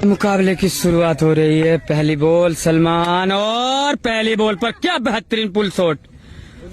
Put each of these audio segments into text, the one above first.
मुकाबले की शुरुआत हो रही है। पहली बॉल सलमान और पहली बॉल पर क्या बेहतरीन पुल शॉट,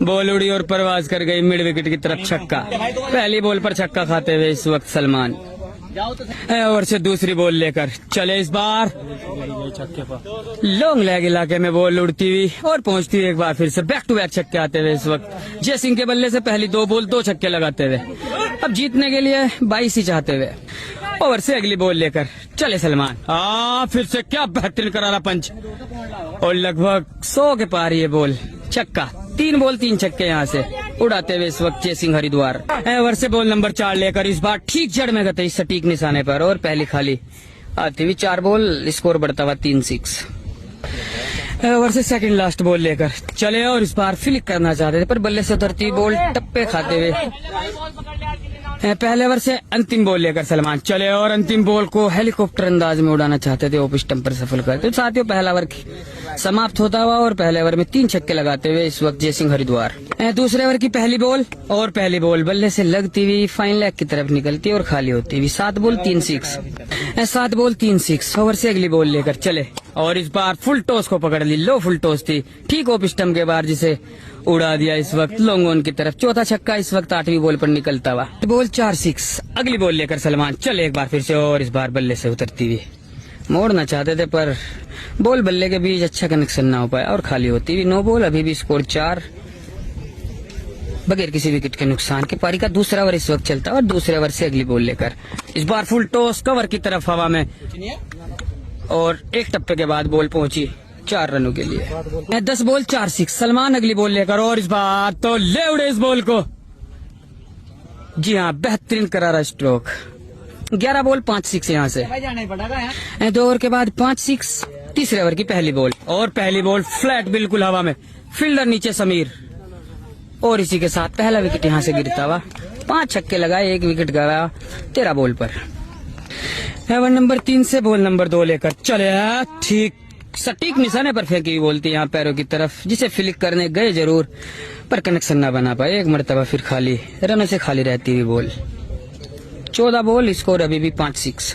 बॉल उड़ी और परवाज कर गई मिड विकेट की तरफ। छक्का, पहली बॉल पर छक्का खाते हुए इस वक्त सलमान ओवर से दूसरी बॉल लेकर चले। इस बार लॉन्ग लेग इलाके में बॉल उड़ती हुई और पहुंचती हुई एक बार फिर से बैक टू बैक छक्के आते हुए इस वक्त जय सिंह के बल्ले से पहली 2 बॉल 2 छक्के लगाते हुए अब जीतने के लिए 22 ही चाहते हुए ओवर से अगली बॉल लेकर चले सलमान। फिर से क्या बेहतरीन करारा पंच और लगभग 100 के पार ये बॉल। छक्का, 3 बॉल 3 छक्के यहाँ से उड़ाते हुए इस वक्त जय सिंह हरिद्वार ओवर से बॉल नंबर 4 लेकर इस बार ठीक जड़ में गए सटीक निशाने पर और पहली खाली आती हुई 4 बॉल, स्कोर बढ़ता हुआ 3-6। ओवर से सेकंड लास्ट बॉल लेकर चले और इस बार फ्लिक करना चाहते थे पर बल्ले से उतरती बॉल टप्पे खाते हुए पहले ओवर से अंतिम बॉल लेकर सलमान चले और अंतिम बॉल को हेलीकॉप्टर अंदाज में उड़ाना चाहते थे, ऑफ स्टंप पर सफल करते। तो साथियों पहला ओवर समाप्त होता हुआ और पहले ओवर में 3 छक्के लगाते हुए इस वक्त जय सिंह हरिद्वार। दूसरे ओवर की पहली बॉल और पहली बॉल बल्ले से लगती हुई फाइन लेग की तरफ निकलती और खाली होती हुई 7 बॉल 3 6। 7 बॉल 3 6 ओवर से अगली बॉल लेकर चले और इस बार फुल टॉस को पकड़ ली। लो फुल टॉस थी ठीक ऑफ स्टंप के बाहर जिसे उड़ा दिया इस वक्त लॉन्ग ऑन की तरफ। चौथा छक्का इस वक्त 8वीं बॉल पर निकलता हुआ। बॉल 4 6 अगली बॉल लेकर सलमान चले एक बार फिर से और इस बार बल्ले से उतरती हुई मोड़ना चाहते थे पर बॉल बल्ले के बीच अच्छा कनेक्शन ना हो पाया और खाली होती हुई 9 बॉल। अभी भी स्कोर 4 बगैर किसी विकेट के नुकसान के। पारी का दूसरा ओवर इस वक्त चलता और दूसरे ओवर से अगली बॉल लेकर इस बार फुल टॉस कवर की तरफ हवा में और एक टप्पे के बाद बॉल पहुंची 4 रनों के लिए। 10 बॉल 4 6 सलमान अगली बॉल लेकर और इस बार तो ले उड़े इस बॉल को। जी हाँ, बेहतरीन करारा स्ट्रोक। 11 बॉल 5 6 यहाँ से 2 ओवर के बाद 5 6। तीसरे ओवर की पहली बॉल और पहली बॉल फ्लैट बिल्कुल हवा में, फील्डर नीचे समीर और इसी के साथ पहला विकेट यहाँ से गिरता हुआ। 5 छक्के लगाए, 1 विकेट गया 13 बॉल पर। ओवर नंबर 3 से बॉल नंबर 2 लेकर चले ठीक सटीक निशाने पर फेंकी बॉल थी यहाँ पैरों की तरफ जिसे फ्लिक करने गए जरूर पर कनेक्शन ना बना पाए। एक मरतबा फिर खाली रनों से खाली रहती हुई बॉल। 14 बॉल, स्कोर अभी भी 5 6।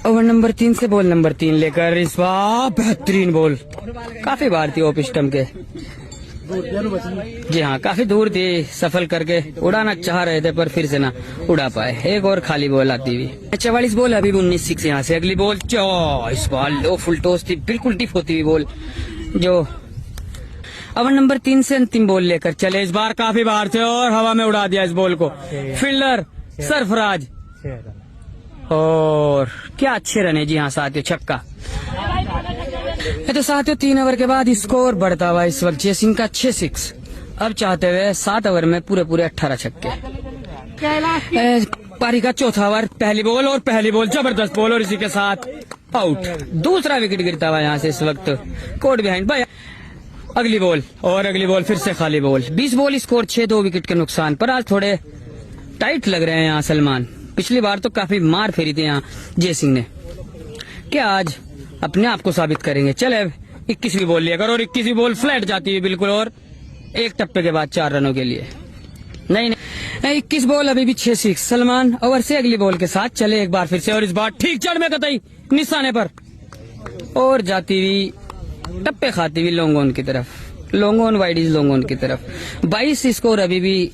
ओवर नंबर 3 से बॉल नंबर 3 लेकर इस बार बेहतरीन बॉल काफी बार थी ऑफ स्टंप के। जी हाँ, काफी दूर थी, सफल करके उड़ाना चाह रहे थे पर फिर से ना उड़ा पाए। एक और खाली बॉल आती हुई 44 बॉल अभी भी 19 6 यहाँ से अगली बॉल। इस बार लो फुल टॉस थी बिल्कुल टिप होती हुई बॉल जो ओवर नंबर 3 से अंतिम बॉल लेकर चले। इस बार काफी बाहर थे और हवा में उड़ा दिया इस बॉल को फील्डर सरफराज और क्या अच्छे रन है। जी हाँ साथियों, छक्का। तो साथियों 3 ओवर के बाद स्कोर बढ़ता हुआ इस वक्त जय सिंह का 6 6। अब चाहते हुए 7 ओवर में पूरे 18 छक्के। पारी का चौथा ओवर, पहली बॉल और पहली बॉल जबरदस्त बॉल और इसी के साथ आउट। दूसरा विकेट गिरता हुआ यहाँ से इस वक्त कोर्ट बिहाइंड भाई। अगली बॉल और अगली बॉल फिर से खाली बॉल। 20 बॉल, स्कोर 6, 2 विकेट के नुकसान पर। आज थोड़े टाइट लग रहे हैं यहाँ सलमान। पिछली बार तो काफी मार फेरी थी यहाँ जय सिंह ने। क्या आज अपने आप को साबित करेंगे? चले 21वीं बॉल लेकर और 21वीं बॉल फ्लैट जाती है बिल्कुल और एक टप्पे के बाद 4 रनों के लिए। नहीं 21 बॉल अभी भी 6 6 सलमान ओवर से अगली बॉल के साथ चले एक बार फिर से और इस बार ठीक जड़ में कतई निशाने पर और जाती हुई टप्पे खाती हुई लॉन्ग ऑन की तरफ, long on wide is long on की तरफ। 22 स्कोर अभी भी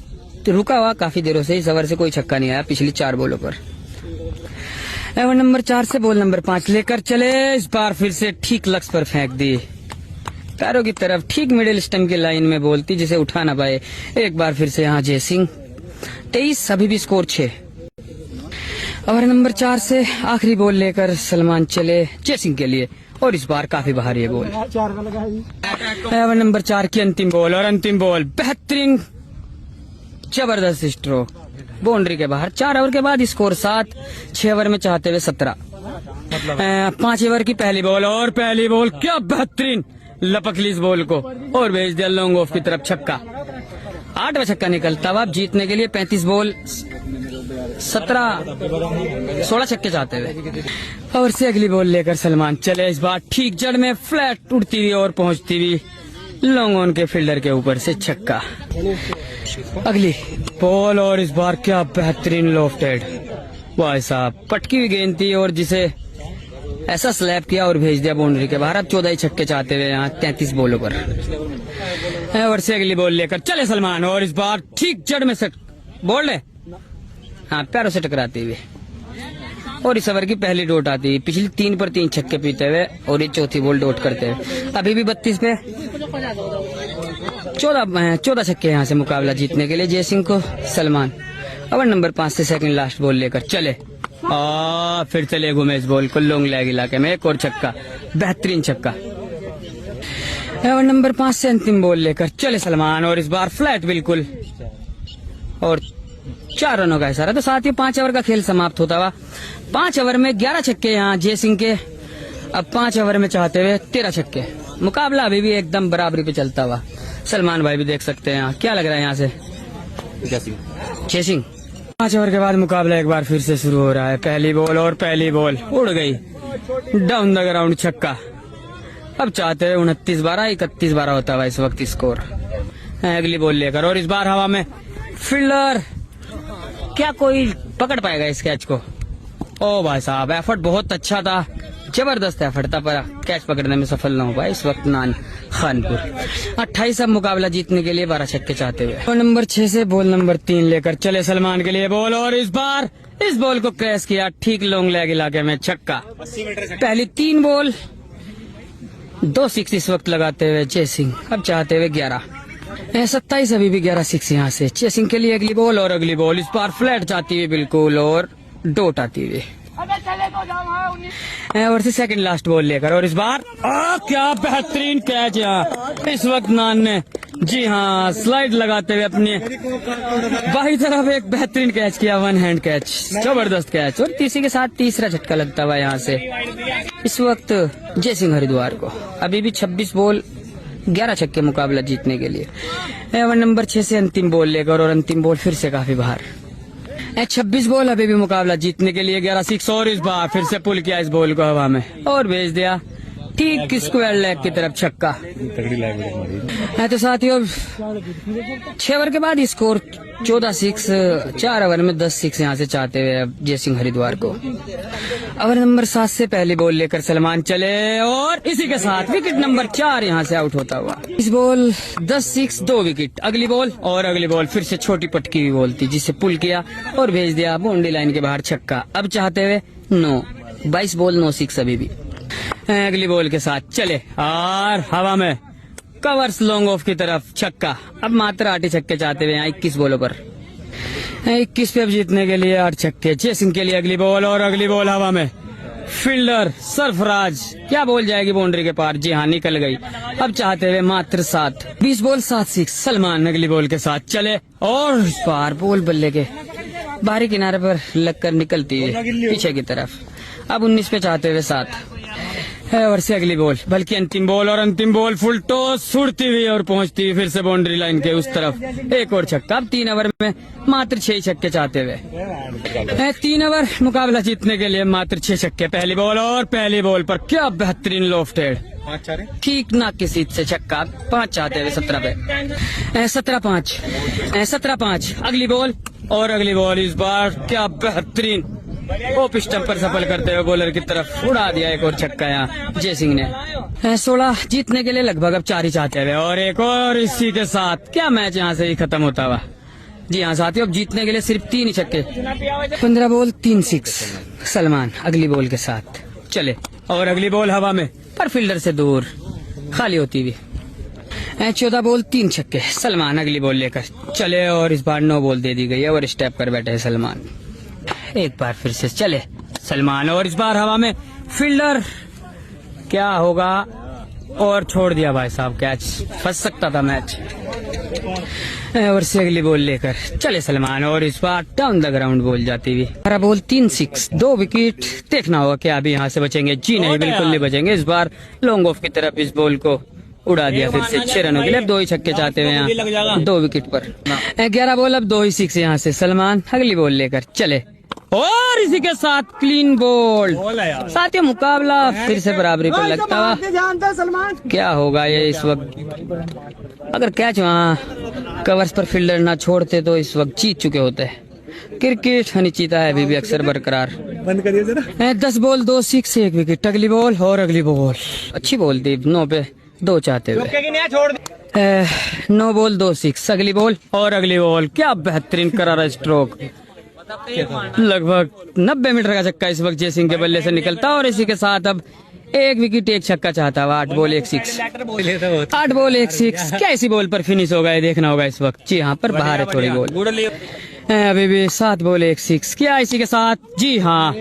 रुका हुआ काफी देरों से। इस ओवर से कोई छक्का नहीं आया पिछली 4 बॉलों पर। ओवर नंबर 4 से बॉल नंबर 5 लेकर चले। इस बार फिर से ठीक लक्ष्य पर फेंक दी पैरों की तरफ, ठीक मिडिल स्टंप की लाइन में बॉल थी जिसे उठा ना पाए। एक बार फिर से यहाँ जय सिंह। 23 अभी भी स्कोर 6। ओवर नंबर 4 से आखिरी बॉल लेकर सलमान चले जय सिंह के लिए और इस बार काफी बाहर ये बॉल। ओवर नंबर 4 की अंतिम बॉल और अंतिम बॉल बेहतरीन जबरदस्त स्ट्रोक बाउंड्री के बाहर। 4 ओवर के बाद स्कोर 7, 6 ओवर में चाहते हुए 17। 5 ओवर की पहली बॉल और पहली बॉल क्या बेहतरीन लपक ली इस बॉल को और भेज दिया लॉन्ग ऑफ की तरफ। छक्का, 8वां छक्का निकलता हुआ। अब जीतने के लिए 35 बॉल 16 छक्के चाहते हुए और से अगली बॉल लेकर सलमान चले। इस बार ठीक जड़ में फ्लैट उड़ती हुई और पहुंचती हुई लॉन्ग ऑन के फील्डर के ऊपर से छक्का। अगली बॉल और इस बार क्या बेहतरीन लॉफ्टेड भाई साहब पटकी हुई गेंद थी और जिसे ऐसा स्लैप किया और भेज दिया बाउंड्री के बाहर। अब 14 ही छक्के चाहते हुए यहाँ 33 बॉलों पर। और से अगली बॉल लेकर चले सलमान और इस बार ठीक जड़ में से बॉल है, हाँ पैरों से टकराते हुए और इस ओवर की पहली डोट आती है। पिछली 3 पर 3 छक्के पीते हुए और ये चौथी बॉल डोट करते हुए। अभी भी 32 पे 14 छक्के यहाँ से मुकाबला जीतने के लिए जय सिंह को सलमान। ओवर नंबर 5 से सेकंड लास्ट बॉल लेकर चले फिर चले घूमे इस बॉल को लॉन्ग लेग इलाके में। एक और छक्का, बेहतरीन छक्का। ओवर नंबर 5 से अंतिम बॉल लेकर चले सलमान और इस बार फ्लैट बिल्कुल और 4 रनों का इशारा। तो साथ ही 5 ओवर का खेल समाप्त होता हुआ। 5 ओवर में 11 छक्के यहाँ जय सिंह के। अब 5 ओवर में चाहते हुए 13 छक्के। मुकाबला अभी भी एकदम बराबरी पे चलता हुआ। सलमान भाई भी देख सकते हैं यहाँ। क्या लग रहा है यहाँ से जय सिंह? 5 ओवर के बाद मुकाबला एक बार फिर से शुरू हो रहा है। पहली बॉल और पहली बॉल उड़ गई डाउन द ग्राउंड, छक्का। अब चाहते हैं 29-12 31-12 होता हुआ इस वक्त स्कोर। अगली बॉल लेकर और इस बार हवा में फील्डर, क्या कोई पकड़ पाएगा इस कैच को? ओ भाई साहब एफर्ट बहुत अच्छा था, जबरदस्त एफर्ट था, पर कैच पकड़ने में सफल न हो पाया इस वक्त नान खानपुर। 28 अब मुकाबला जीतने के लिए 12 छक्के चाहते हुए। बॉल नंबर 6 से बॉल नंबर 3 लेकर चले सलमान के लिए बॉल और इस बार इस बॉल को क्रैश किया ठीक लॉन्ग लेग इलाके में, छक्का। पहली 3 बॉल 2 सिक्स इस वक्त लगाते हुए जय सिंह। अब चाहते हुए 11 27 अभी भी 11 सिक्स यहाँ से जय सिंह के लिए। अगली बॉल और अगली बॉल इस बार फ्लैट जाती हुई बिल्कुल और डोट आती हुई। और से सेकंड लास्ट बॉल लेकर और इस बार क्या बेहतरीन कैच यहाँ इस वक्त नान ने, जी हाँ स्लाइड लगाते हुए अपने बाई तरफ एक बेहतरीन कैच किया, 1 हैंड कैच, जबरदस्त कैच। और तीसरी के साथ तीसरा झटका लगता हुआ यहाँ से इस वक्त जय सिंह हरिद्वार को। अभी भी 26 बॉल 11 छक्के मुकाबला जीतने के लिए। ओवर नंबर 6 से अंतिम बॉल लेकर और अंतिम बॉल फिर से काफी बाहर। 26 बॉल अभी भी मुकाबला जीतने के लिए 11 सिक्स और इस बार फिर से पुल किया इस बॉल को हवा में और भेज दिया ठीक स्क्वायर लेग की तरफ, छक्का। तो साथियों 6 ओवर के बाद स्कोर 14 सिक्स, 4 ओवर में 10 सिक्स यहाँ से चाहते हुए अब जय सिंह हरिद्वार को। ओवर नंबर 7 से पहली बॉल लेकर सलमान चले और इसी के साथ विकेट नंबर 4 यहाँ से आउट होता हुआ। इस बॉल 10 सिक्स 2 विकेट। अगली बॉल और अगली बॉल फिर से छोटी पटकी हुई बॉल थी जिसे पुल किया और भेज दिया बाउंड्री लाइन के बाहर, छक्का। अब चाहते हुए 9 22 बॉल 9 सिक्स अभी भी। अगली बॉल के साथ चले और हवा में कवर्स लॉन्ग ऑफ की तरफ, छक्का। अब मात्र 8 छक्के चाहते हुए 21 बॉलों पर। 21 पे अब जीतने के लिए 8 छक्के जय सिंह के लिए। अगली बॉल और अगली बॉल हवा में फील्डर सरफराज, क्या बॉल जाएगी बाउंड्री के पार, जी हाँ निकल गई। अब चाहते हुए मात्र 7 20 बॉल 7 सिक्स। सलमान अगली बॉल के साथ चले और इस बार बॉल बल्ले के बाहरी किनारे पर लगकर निकलती है पीछे की तरफ। अब 19 पे चाहते हुए 7 और से अगली बॉल बल्कि अंतिम बॉल और अंतिम बॉल फुल टॉस उड़ती हुई और पहुंचती हुई फिर से बाउंड्री लाइन के उस तरफ, एक और छक्का। अब 3 ओवर में मात्र 6 छक्के चाहते हुए 3 ओवर मुकाबला जीतने के लिए मात्र 6 छक्के। पहली बॉल और पहली बॉल पर क्या बेहतरीन लॉफ्टेड ठीक नाक की सीट से छक्का। 5 चाहते हुए 17 पे 17-5। अगली बॉल और अगली बॉल इस बार क्या बेहतरीन ओप स्टंप पर सफल करते हुए बॉलर की तरफ उड़ा दिया एक और छक्का यहाँ जय सिंह ने। 16 जीतने के लिए लगभग अब 4 ही चाहते हुए और एक और इसी के साथ क्या मैच यहाँ से ही खत्म होता हुआ। जी हाँ साथियों अब जीतने के लिए सिर्फ 3 ही छक्के। 15 बॉल 3 सिक्स। सलमान अगली बॉल के साथ चले और अगली बॉल हवा में पर फील्डर से दूर खाली होती हुई। 14 बॉल 3 छक्के। सलमान अगली बॉल लेकर चले और इस बार 9 बॉल दे दी गई है और स्टेप पर बैठे सलमान। एक बार फिर से चले सलमान और इस बार हवा में फील्डर, क्या होगा, और छोड़ दिया भाई साहब, कैच फंस सकता था मैच। और से अगली बॉल लेकर चले सलमान और इस बार डाउन द ग्राउंड बॉल जाती हुई। 12 बॉल 3 सिक्स 2 विकेट। देखना होगा क्या अभी यहाँ से बचेंगे, जी नहीं बिल्कुल नहीं बचेंगे। इस बार लॉन्ग ऑफ की तरफ इस बॉल को उड़ा दिया फिर से 6 रनों के लिए। 2 ही छक्के चाहते हुए यहाँ 2 विकेट पर। 11 बॉल अब 2 ही सिक्स यहाँ से। सलमान अगली बॉल लेकर चले और इसी के साथ क्लीन बोल्ड। साथियों मुकाबला फिर से बराबरी पर लगता हुआ। क्या होगा ये इस वक्त, अगर कैच वहाँ कवर्स पर फील्डर ना छोड़ते तो इस वक्त जीत चुके होते हैं। क्रिकेट अनिश्चितता है अभी भी अक्सर बरकरार। बंद करिए जरा। 10 बॉल 2 6 1 विकेट, अगली बॉल और अगली बॉल। अच्छी बॉल थी 9 पे 2 चाहते हुए। 9 बॉल 2 6, अगली बॉल और अगली बॉल। क्या बेहतरीन करारा स्ट्रोक। लगभग 90 मीटर का छक्का इस वक्त जयसिंह के बल्ले से निकलता और इसी के साथ अब 1 विकेट 1 छक्का चाहता हुआ। 8 बॉल 1 6, 8 बॉल 1 6। क्या इसी बॉल पर फिनिश होगा ये देखना होगा इस वक्त। जी हाँ, पर बाहर है थोड़ी बॉल। अभी भी 7 बॉल 1 6। क्या इसी के साथ? जी हाँ,